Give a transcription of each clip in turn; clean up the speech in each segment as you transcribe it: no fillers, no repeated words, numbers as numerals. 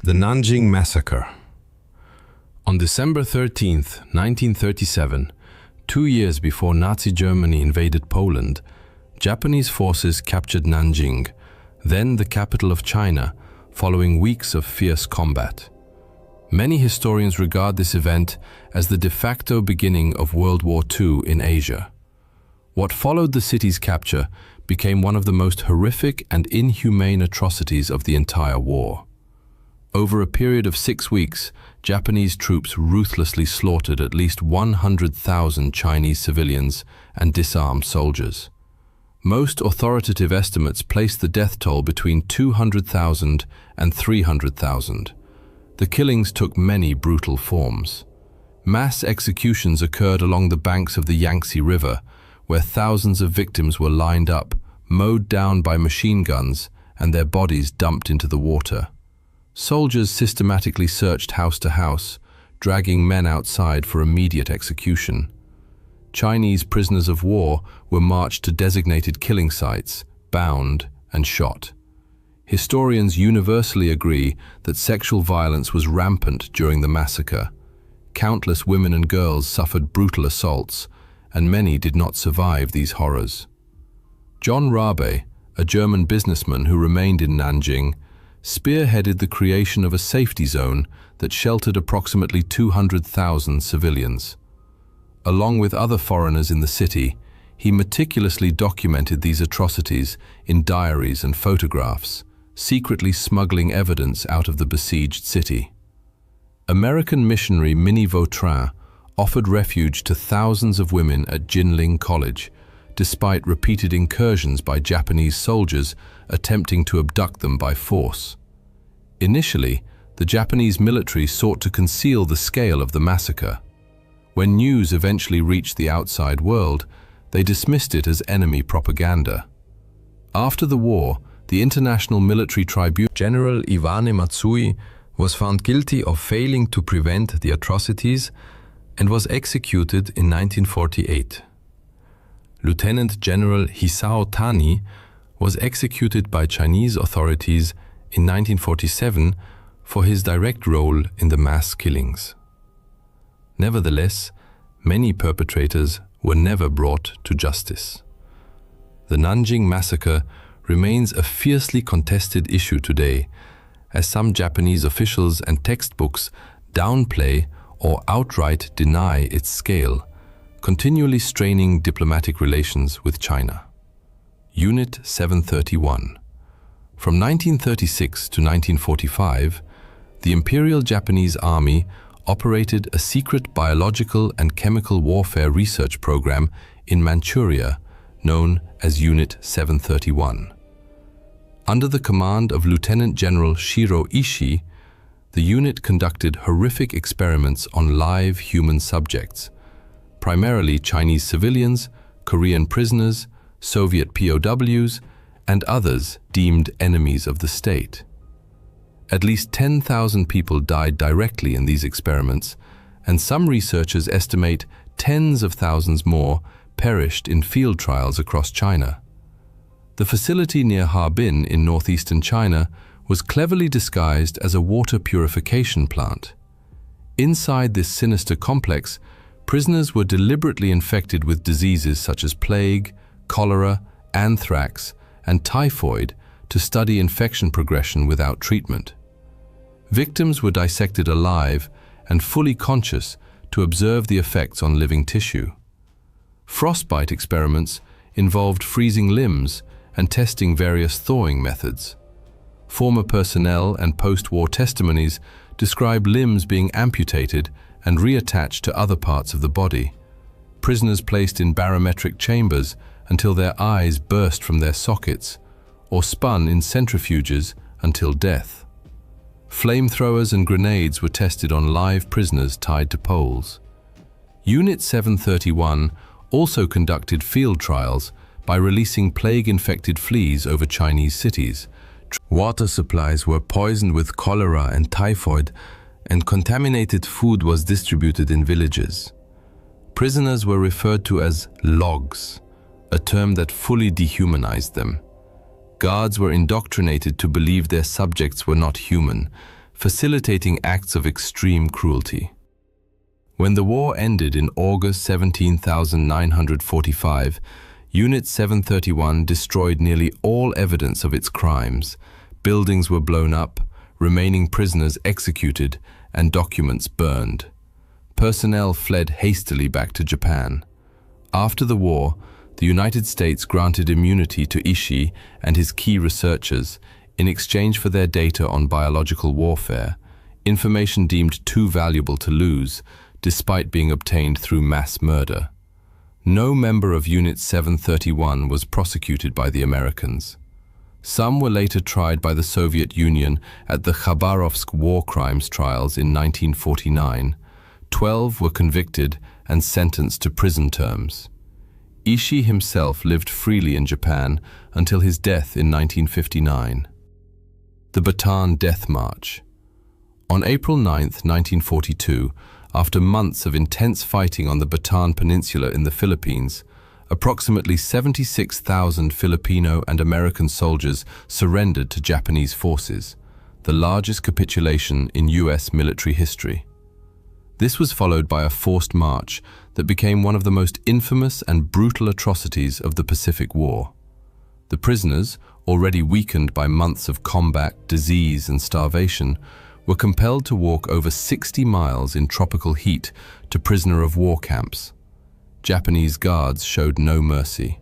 The Nanking Massacre. On December 13, 1937, 2 years before Nazi Germany invaded Poland, Japanese forces captured Nanjing, then the capital of China, following weeks of fierce combat. Many historians regard this event as the de facto beginning of World War II in Asia. What followed the city's capture became one of the most horrific and inhumane atrocities of the entire war. Over a period of 6 weeks, Japanese troops ruthlessly slaughtered at least 100,000 Chinese civilians and disarmed soldiers. Most authoritative estimates place the death toll between 200,000 and 300,000. The killings took many brutal forms. Mass executions occurred along the banks of the Yangtze River, where thousands of victims were lined up, mowed down by machine guns, and their bodies dumped into the water. Soldiers systematically searched house to house, dragging men outside for immediate execution. Chinese prisoners of war were marched to designated killing sites, bound and shot. Historians universally agree that sexual violence was rampant during the massacre. Countless women and girls suffered brutal assaults, and many did not survive these horrors. John Rabe, a German businessman who remained in Nanjing, spearheaded the creation of a safety zone that sheltered approximately 200,000 civilians. Along with other foreigners in the city, he meticulously documented these atrocities in diaries and photographs, secretly smuggling evidence out of the besieged city. American missionary Minnie Vautrin offered refuge to thousands of women at Jinling College, despite repeated incursions by Japanese soldiers attempting to abduct them by force. Initially, the Japanese military sought to conceal the scale of the massacre. When news eventually reached the outside world, they dismissed it as enemy propaganda. After the war, the International Military Tribunal General Iwane Matsui was found guilty of failing to prevent the atrocities and was executed in 1948. Lieutenant General Hisao Tani was executed by Chinese authorities in 1947 for his direct role in the mass killings. Nevertheless, many perpetrators were never brought to justice. The Nanking Massacre remains a fiercely contested issue today, as some Japanese officials and textbooks downplay or outright deny its scale, continually straining diplomatic relations with China. Unit 731. From 1936 to 1945, the Imperial Japanese Army operated a secret biological and chemical warfare research program in Manchuria, known as Unit 731. Under the command of Lieutenant General Shiro Ishii, the unit conducted horrific experiments on live human subjects, primarily Chinese civilians, Korean prisoners, Soviet POWs, and others deemed enemies of the state. At least 10,000 people died directly in these experiments, and some researchers estimate tens of thousands more perished in field trials across China. The facility near Harbin in northeastern China was cleverly disguised as a water purification plant. Inside this sinister complex, prisoners were deliberately infected with diseases such as plague, cholera, anthrax, and typhoid to study infection progression without treatment. Victims were dissected alive and fully conscious to observe the effects on living tissue. Frostbite experiments involved freezing limbs and testing various thawing methods. Former personnel and post-war testimonies describe limbs being amputated and reattached to other parts of the body. Prisoners placed in barometric chambers until their eyes burst from their sockets, or spun in centrifuges until death. Flamethrowers and grenades were tested on live prisoners tied to poles. Unit 731 also conducted field trials by releasing plague-infected fleas over Chinese cities. Water supplies were poisoned with cholera and typhoid, and contaminated food was distributed in villages. Prisoners were referred to as logs, a term that fully dehumanized them. Guards were indoctrinated to believe their subjects were not human, facilitating acts of extreme cruelty. When the war ended in August 17,945, Unit 731 destroyed nearly all evidence of its crimes. Buildings were blown up, remaining prisoners executed, and documents burned. Personnel fled hastily back to Japan. After the war, the United States granted immunity to Ishii and his key researchers in exchange for their data on biological warfare, information deemed too valuable to lose, despite being obtained through mass murder. No member of Unit 731 was prosecuted by the Americans. Some were later tried by the Soviet Union at the Khabarovsk war crimes trials in 1949. 12 were convicted and sentenced to prison terms. Ishii himself lived freely in Japan until his death in 1959. The Bataan Death March. On April 9, 1942, after months of intense fighting on the Bataan Peninsula in the Philippines, approximately 76,000 Filipino and American soldiers surrendered to Japanese forces, the largest capitulation in US military history. This was followed by a forced march that became one of the most infamous and brutal atrocities of the Pacific War. The prisoners, already weakened by months of combat, disease, and starvation, were compelled to walk over 60 miles in tropical heat to prisoner of war camps. Japanese guards showed no mercy.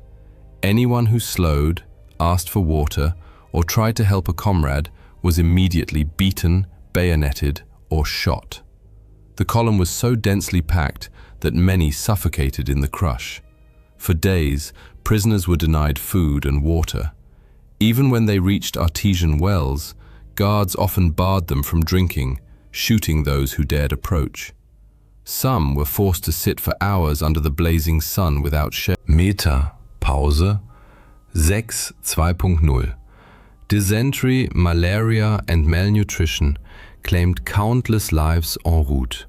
Anyone who slowed, asked for water, or tried to help a comrade was immediately beaten, bayoneted, or shot. The column was so densely packed that many suffocated in the crush. For days, prisoners were denied food and water. Even when they reached artesian wells, guards often barred them from drinking, shooting those who dared approach. Some were forced to sit for hours under the blazing sun without shelter. Meta, Pause, 6, 2.0. Dysentery, malaria, and malnutrition claimed countless lives en route.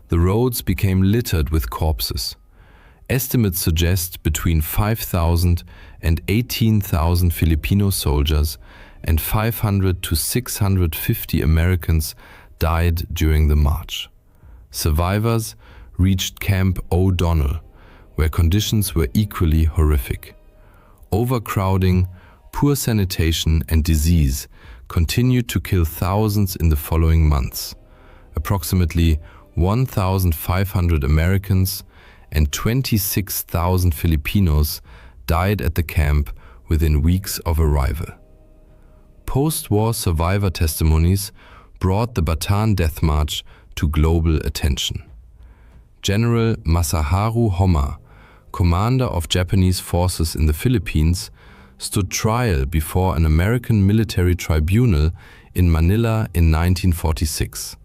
The roads became littered with corpses. Estimates suggest between 5,000 and 18,000 Filipino soldiers and 500 to 650 Americans died during the march. Survivors reached Camp O'Donnell, where conditions were equally horrific. Overcrowding, poor sanitation, and disease continued to kill thousands in the following months. Approximately 1,500 Americans and 26,000 Filipinos died at the camp within weeks of arrival. Post-war survivor testimonies brought the Bataan Death March to global attention. General Masaharu Homma, commander of Japanese forces in the Philippines, stood trial before an American military tribunal in Manila in 1946.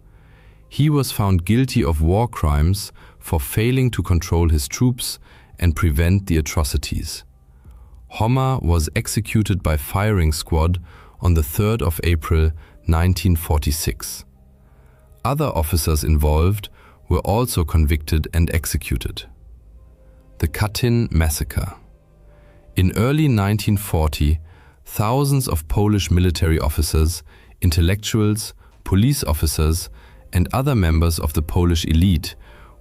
He was found guilty of war crimes for failing to control his troops and prevent the atrocities. Homma was executed by firing squad on the 3rd of April 1946. Other officers involved were also convicted and executed. The Katyn Massacre. In early 1940, thousands of Polish military officers, intellectuals, police officers, and other members of the Polish elite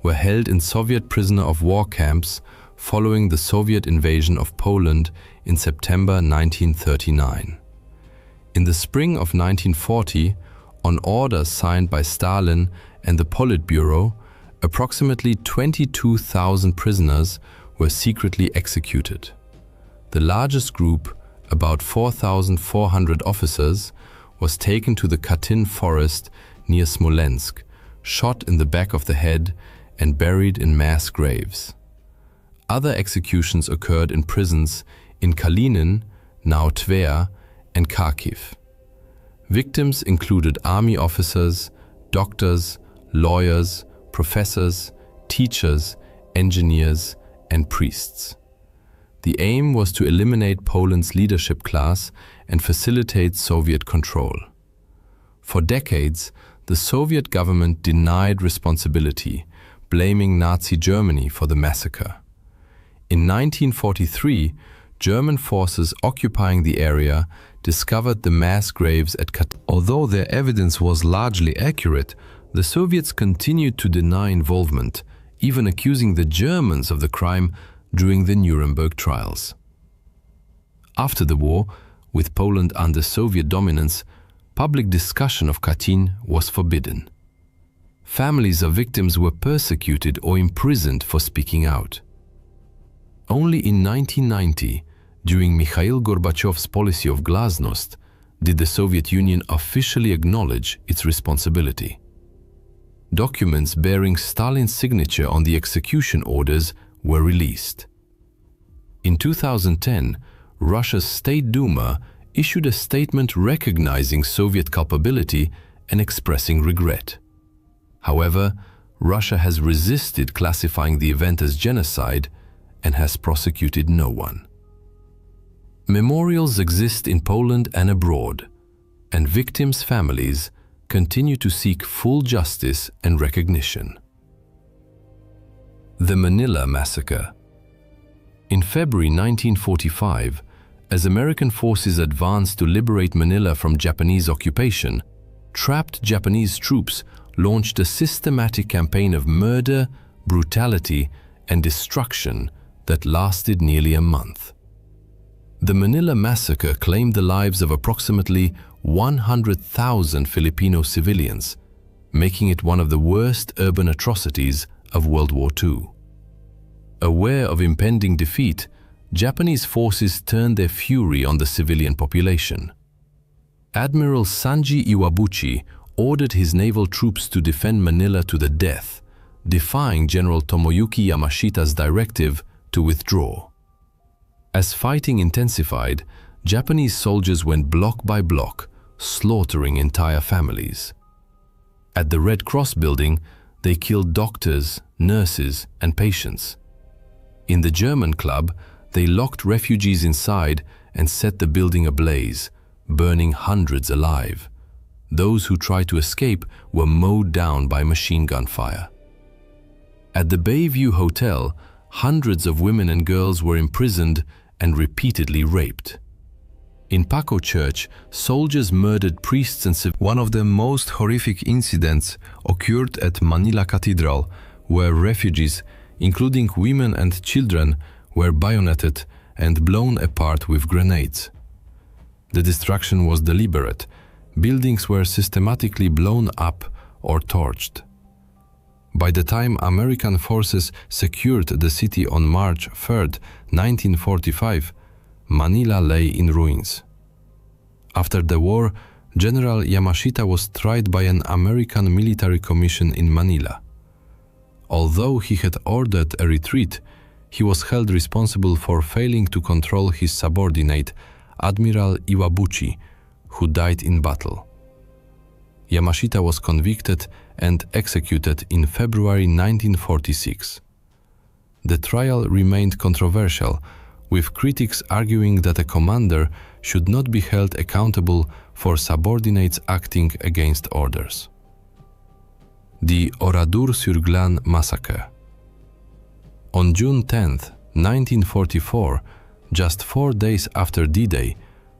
were held in Soviet prisoner of war camps following the Soviet invasion of Poland in September 1939. In the spring of 1940, on orders signed by Stalin and the Politburo, approximately 22,000 prisoners were secretly executed. The largest group, about 4,400 officers, was taken to the Katyn forest near Smolensk, shot in the back of the head and buried in mass graves. Other executions occurred in prisons in Kalinin, now Tver, and Kharkiv. Victims included army officers, doctors, lawyers, professors, teachers, engineers, and priests. The aim was to eliminate Poland's leadership class and facilitate Soviet control. For decades, the Soviet government denied responsibility, blaming Nazi Germany for the massacre. In 1943, German forces occupying the area discovered the mass graves at Katyn. Although their evidence was largely accurate, the Soviets continued to deny involvement, even accusing the Germans of the crime during the Nuremberg trials. After the war, with Poland under Soviet dominance, public discussion of Katyn was forbidden. Families of victims were persecuted or imprisoned for speaking out. Only in 1990, during Mikhail Gorbachev's policy of glasnost, did the Soviet Union officially acknowledge its responsibility. Documents bearing Stalin's signature on the execution orders were released. In 2010, Russia's State Duma issued a statement recognizing Soviet culpability and expressing regret. However, Russia has resisted classifying the event as genocide and has prosecuted no one. Memorials exist in Poland and abroad, and victims' families continue to seek full justice and recognition. The Manila Massacre. In February 1945, as American forces advanced to liberate Manila from Japanese occupation, trapped Japanese troops launched a systematic campaign of murder, brutality, and destruction that lasted nearly a month. The Manila Massacre claimed the lives of approximately 100,000 Filipino civilians, making it one of the worst urban atrocities of World War II. Aware of impending defeat, Japanese forces turned their fury on the civilian population. Admiral Sanji Iwabuchi ordered his naval troops to defend Manila to the death, defying General Tomoyuki Yamashita's directive to withdraw. As fighting intensified, Japanese soldiers went block by block, slaughtering entire families. At the Red Cross building, they killed doctors, nurses, and patients. In the German club, they locked refugees inside and set the building ablaze, burning hundreds alive. Those who tried to escape were mowed down by machine gun fire. At the Bayview Hotel, hundreds of women and girls were imprisoned and repeatedly raped. In Paco Church, soldiers murdered priests and civilians. One of the most horrific incidents occurred at Manila Cathedral, where refugees, including women and children, were bayoneted and blown apart with grenades. The destruction was deliberate. Buildings were systematically blown up or torched. By the time American forces secured the city on March 3, 1945, Manila lay in ruins. After the war, General Yamashita was tried by an American military commission in Manila. Although he had ordered a retreat, he was held responsible for failing to control his subordinate, Admiral Iwabuchi, who died in battle. Yamashita was convicted and executed in February 1946. The trial remained controversial, with critics arguing that a commander should not be held accountable for subordinates acting against orders. The Oradour-sur-Glane Massacre. On June 10, 1944, just 4 days after D-Day,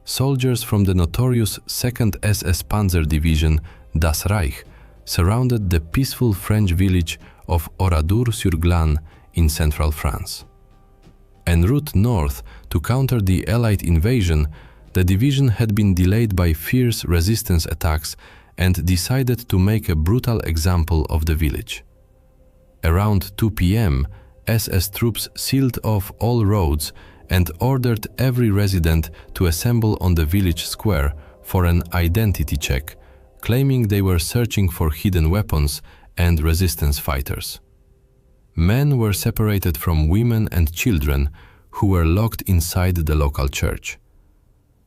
soldiers from the notorious 2nd SS Panzer Division Das Reich surrounded the peaceful French village of Oradour-sur-Glane in central France. En route north to counter the Allied invasion, the division had been delayed by fierce resistance attacks and decided to make a brutal example of the village. Around 2 p.m., SS troops sealed off all roads and ordered every resident to assemble on the village square for an identity check, claiming they were searching for hidden weapons and resistance fighters. Men were separated from women and children who were locked inside the local church.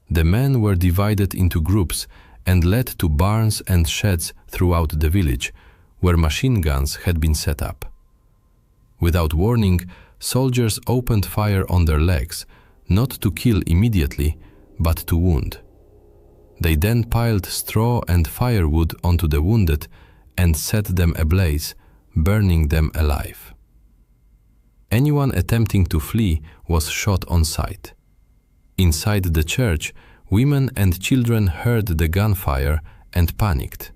The men were divided into groups and led to barns and sheds throughout the village, where machine guns had been set up. Without warning, soldiers opened fire on their legs, not to kill immediately, but to wound. They then piled straw and firewood onto the wounded and set them ablaze, burning them alive. Anyone attempting to flee was shot on sight. Inside the church, women and children heard the gunfire and panicked.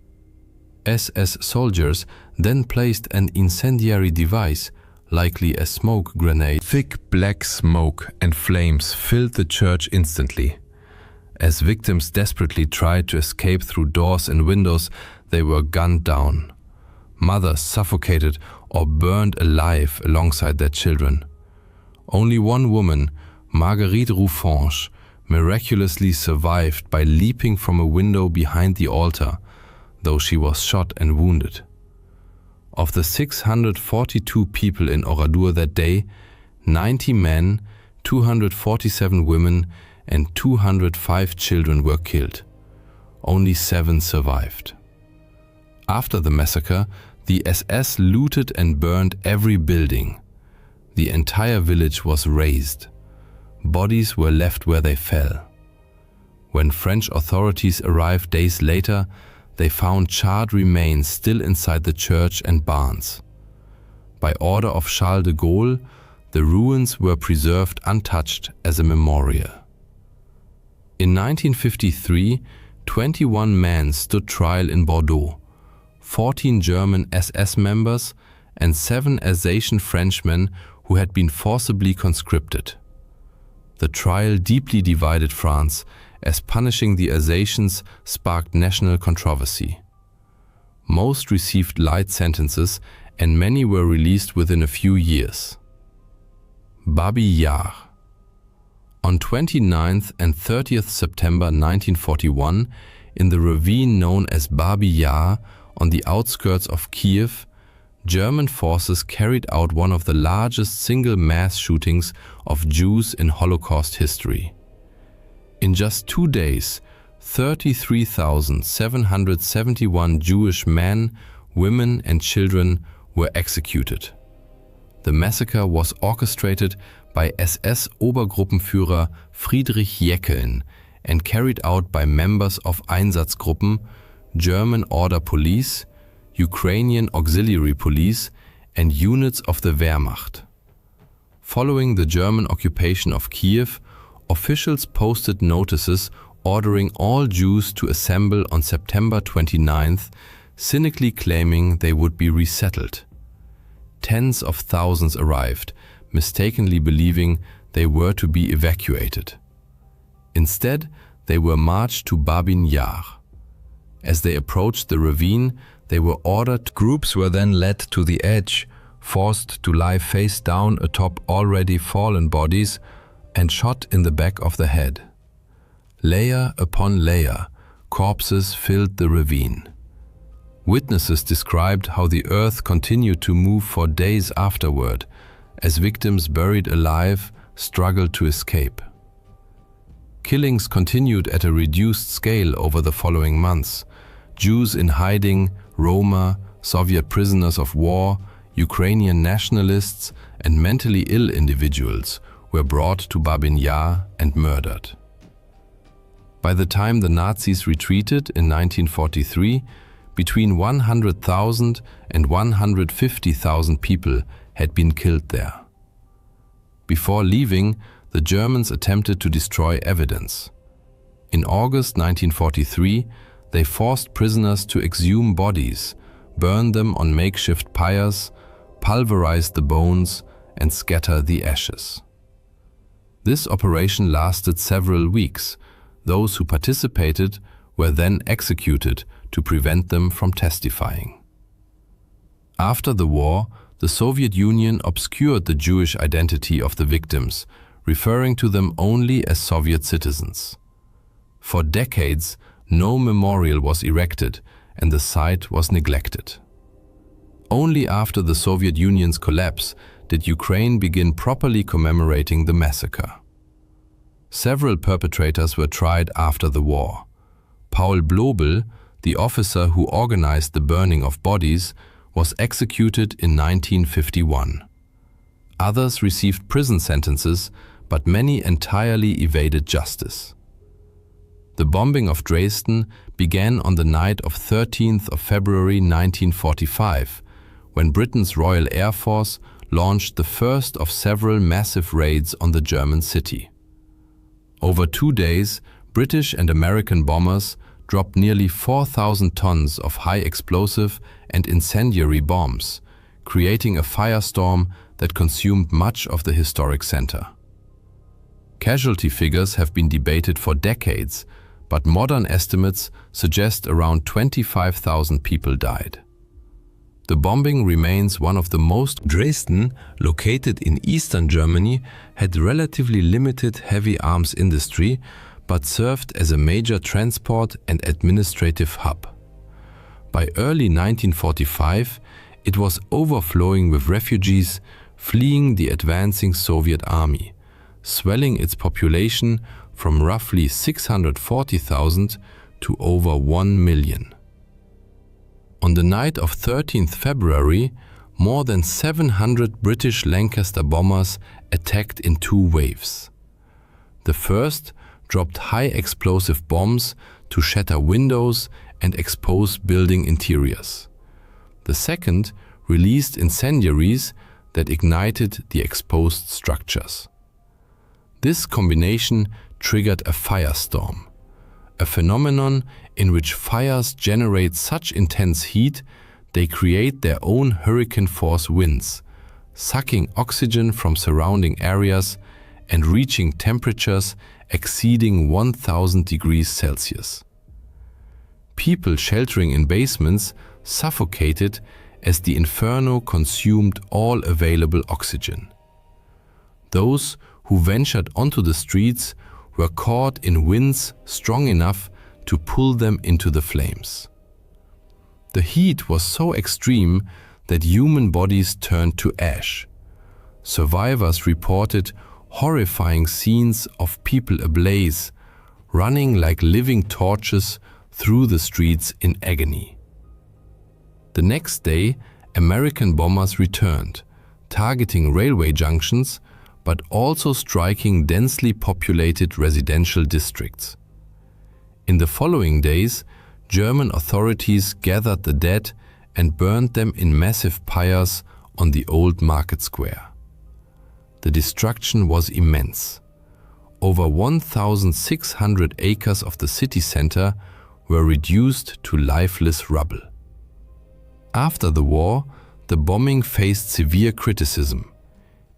SS soldiers then placed an incendiary device, likely a smoke grenade. Thick black smoke and flames filled the church instantly. As victims desperately tried to escape through doors and windows, they were gunned down. Mothers suffocated or burned alive alongside their children. Only one woman, Marguerite Roufange, miraculously survived by leaping from a window behind the altar, though she was shot and wounded. Of the 642 people in Oradour that day, 90 men, 247 women, and 205 children were killed. Only 7 survived. After the massacre, the SS looted and burned every building. The entire village was razed. Bodies were left where they fell. When French authorities arrived days later, they found charred remains still inside the church and barns. By order of Charles de Gaulle, the ruins were preserved untouched as a memorial. In 1953, 21 men stood trial in Bordeaux, 14 German SS members and 7 Alsatian Frenchmen who had been forcibly conscripted. The trial deeply divided France, as punishing the Alsatians sparked national controversy. Most received light sentences and many were released within a few years. Babi Yar. On 29th and 30th September 1941, in the ravine known as Babi Yar on the outskirts of Kiev, German forces carried out one of the largest single mass shootings of Jews in Holocaust history. In just 2 days, 33,771 Jewish men, women and children were executed. The massacre was orchestrated by SS Obergruppenführer Friedrich Jeckeln and carried out by members of Einsatzgruppen, German Order Police, Ukrainian Auxiliary Police and units of the Wehrmacht. Following the German occupation of Kiev, officials posted notices ordering all Jews to assemble on September 29th, cynically claiming they would be resettled. Tens of thousands arrived, mistakenly believing they were to be evacuated. Instead, they were marched to Babin Yar. As they approached the ravine, they were ordered. Groups were then led to the edge, forced to lie face down atop already fallen bodies, and shot in the back of the head. Layer upon layer, corpses filled the ravine. Witnesses described how the earth continued to move for days afterward, as victims buried alive struggled to escape. Killings continued at a reduced scale over the following months. Jews in hiding, Roma, Soviet prisoners of war, Ukrainian nationalists, and mentally ill individuals were brought to Babin Yar and murdered. By the time the Nazis retreated in 1943, between 100,000 and 150,000 people had been killed there. Before leaving, the Germans attempted to destroy evidence. In August 1943, they forced prisoners to exhume bodies, burn them on makeshift pyres, pulverize the bones, and scatter the ashes. This operation lasted several weeks. Those who participated were then executed to prevent them from testifying. After the war, the Soviet Union obscured the Jewish identity of the victims, referring to them only as Soviet citizens. For decades, no memorial was erected and the site was neglected. Only after the Soviet Union's collapse did Ukraine begin properly commemorating the massacre. Several perpetrators were tried after the war. Paul Blobel, the officer who organized the burning of bodies, was executed in 1951. Others received prison sentences, but many entirely evaded justice. The bombing of Dresden began on the night of 13th of February 1945, when Britain's Royal Air Force launched the first of several massive raids on the German city. Over 2 days, British and American bombers dropped nearly 4,000 tons of high explosive and incendiary bombs, creating a firestorm that consumed much of the historic center. Casualty figures have been debated for decades, but modern estimates suggest around 25,000 people died. The bombing remains one of the most. Dresden, located in eastern Germany, had relatively limited heavy arms industry, but served as a major transport and administrative hub. By early 1945, it was overflowing with refugees fleeing the advancing Soviet army, swelling its population from roughly 640,000 to over 1 million. On the night of 13th February, more than 700 British Lancaster bombers attacked in 2 waves. The first dropped high explosive bombs to shatter windows and expose building interiors. The second released incendiaries that ignited the exposed structures. This combination triggered a firestorm, a phenomenon in which fires generate such intense heat they create their own hurricane-force winds, sucking oxygen from surrounding areas and reaching temperatures exceeding 1,000 degrees Celsius. People sheltering in basements suffocated as the inferno consumed all available oxygen. Those who ventured onto the streets were caught in winds strong enough to pull them into the flames. The heat was so extreme that human bodies turned to ash. Survivors reported horrifying scenes of people ablaze, running like living torches through the streets in agony. The next day, American bombers returned, targeting railway junctions, but also striking densely populated residential districts. In the following days, German authorities gathered the dead and burned them in massive pyres on the old market square. The destruction was immense. Over 1,600 acres of the city center were reduced to lifeless rubble. After the war, the bombing faced severe criticism,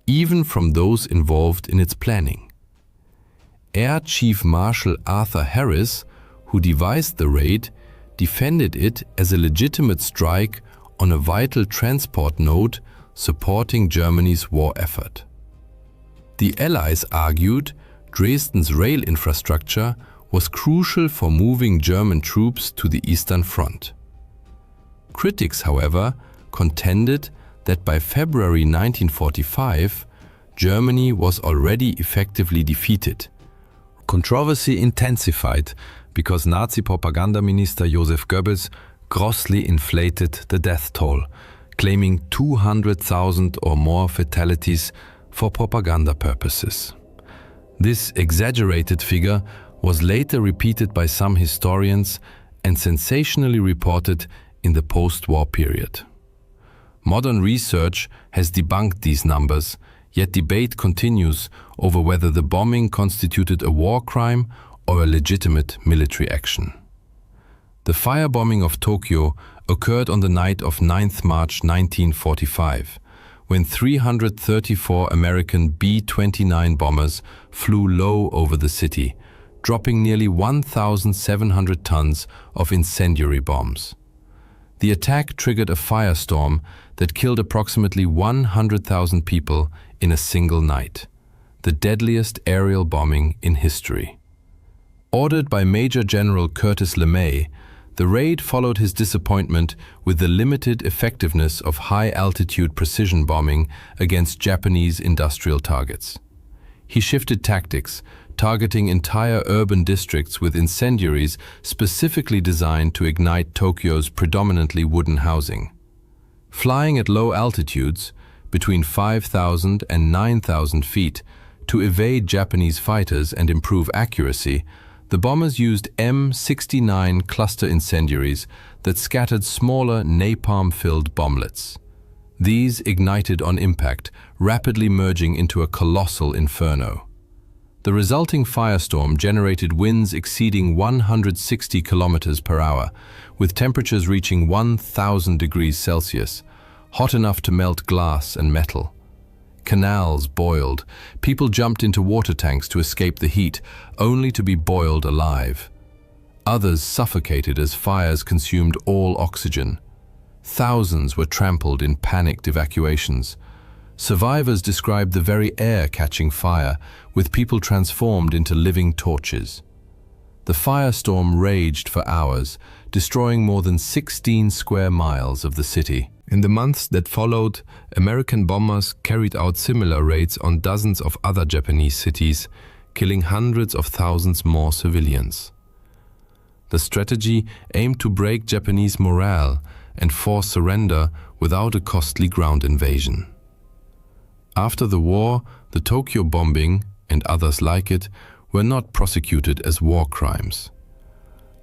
even from those involved in its planning. Air Chief Marshal Arthur Harris, who devised the raid, defended it as a legitimate strike on a vital transport node supporting Germany's war effort. The Allies argued Dresden's rail infrastructure was crucial for moving German troops to the Eastern Front. Critics, however, contended that by February 1945, Germany was already effectively defeated. Controversy intensified because Nazi propaganda minister Joseph Goebbels grossly inflated the death toll, claiming 200,000 or more fatalities for propaganda purposes. This exaggerated figure was later repeated by some historians and sensationally reported in the post-war period. Modern research has debunked these numbers, yet debate continues over whether the bombing constituted a war crime or a legitimate military action. The firebombing of Tokyo occurred on the night of 9th March 1945, when 334 American B-29 bombers flew low over the city, dropping nearly 1,700 tons of incendiary bombs. The attack triggered a firestorm that killed approximately 100,000 people in a single night, the deadliest aerial bombing in history. Ordered by Major General Curtis LeMay, the raid followed his disappointment with the limited effectiveness of high-altitude precision bombing against Japanese industrial targets. He shifted tactics, targeting entire urban districts with incendiaries specifically designed to ignite Tokyo's predominantly wooden housing. Flying at low altitudes, between 5,000 and 9,000 feet, to evade Japanese fighters and improve accuracy, the bombers used M69 cluster incendiaries that scattered smaller napalm-filled bomblets. These ignited on impact, rapidly merging into a colossal inferno. The resulting firestorm generated winds exceeding 160 kilometers per hour, with temperatures reaching 1,000 degrees Celsius, hot enough to melt glass and metal. Canals boiled, people jumped into water tanks to escape the heat, only to be boiled alive. Others suffocated as fires consumed all oxygen. Thousands were trampled in panicked evacuations. Survivors described the very air catching fire, with people transformed into living torches. The firestorm raged for hours, destroying more than 16 square miles of the city. In the months that followed, American bombers carried out similar raids on dozens of other Japanese cities, killing hundreds of thousands more civilians. The strategy aimed to break Japanese morale and force surrender without a costly ground invasion. After the war, the Tokyo bombing, and others like it, were not prosecuted as war crimes.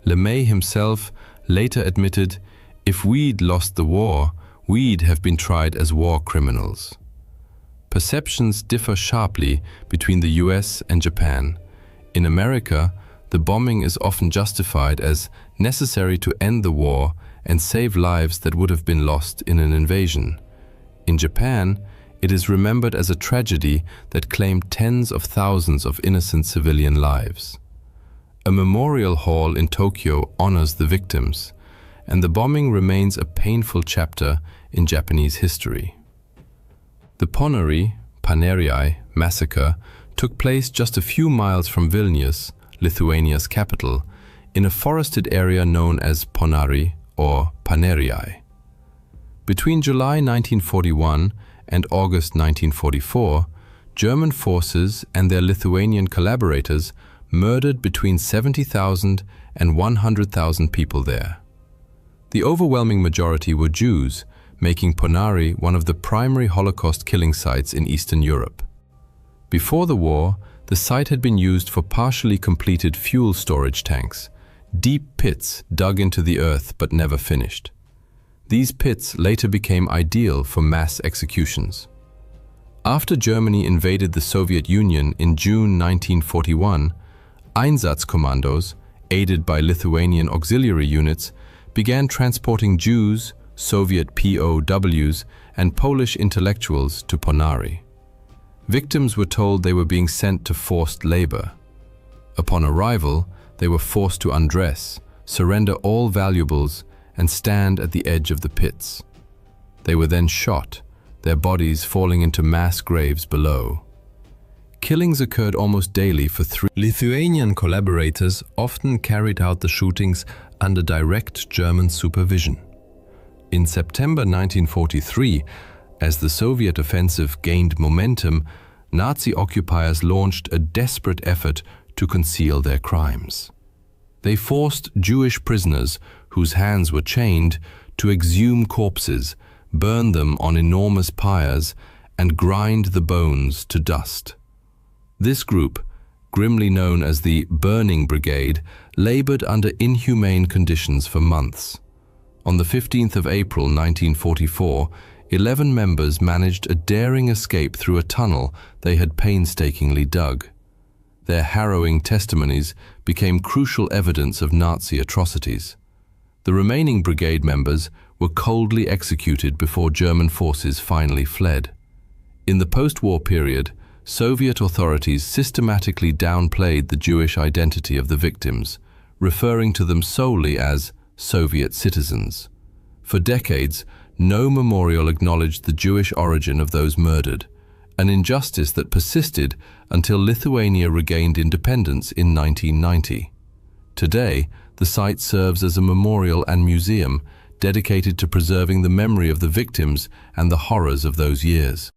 LeMay himself later admitted, "If we'd lost the war, we'd have been tried as war criminals." Perceptions differ sharply between the US and Japan. In America, the bombing is often justified as necessary to end the war and save lives that would have been lost in an invasion. In Japan, it is remembered as a tragedy that claimed tens of thousands of innocent civilian lives. A memorial hall in Tokyo honors the victims, and the bombing remains a painful chapter in Japanese history. The Panerai massacre took place just a few miles from Vilnius, Lithuania's capital, in a forested area known as Ponari or Panerai. Between July 1941 and August 1944, German forces and their Lithuanian collaborators murdered between 70,000 and 100,000 people there. The overwhelming majority were Jews, making Ponari one of the primary Holocaust killing sites in Eastern Europe. Before the war, the site had been used for partially completed fuel storage tanks, deep pits dug into the earth but never finished. These pits later became ideal for mass executions. After Germany invaded the Soviet Union in June 1941, Einsatzkommandos, aided by Lithuanian auxiliary units, began transporting Jews, Soviet POWs, and Polish intellectuals to Ponari. Victims were told they were being sent to forced labor. Upon arrival, they were forced to undress, surrender all valuables, and stand at the edge of the pits. They were then shot, their bodies falling into mass graves below. Killings occurred almost daily for 3 Lithuanian collaborators often carried out the shootings under direct German supervision. In September 1943, as the Soviet offensive gained momentum, Nazi occupiers launched a desperate effort to conceal their crimes. They forced Jewish prisoners, whose hands were chained, to exhume corpses, burn them on enormous pyres, and grind the bones to dust. This group, grimly known as the Burning Brigade, labored under inhumane conditions for months. On the 15th of April 1944, 11 members managed a daring escape through a tunnel they had painstakingly dug. Their harrowing testimonies became crucial evidence of Nazi atrocities. The remaining brigade members were coldly executed before German forces finally fled. In the post-war period, Soviet authorities systematically downplayed the Jewish identity of the victims, referring to them solely as Soviet citizens. For decades, no memorial acknowledged the Jewish origin of those murdered, an injustice that persisted until Lithuania regained independence in 1990. Today, the site serves as a memorial and museum dedicated to preserving the memory of the victims and the horrors of those years.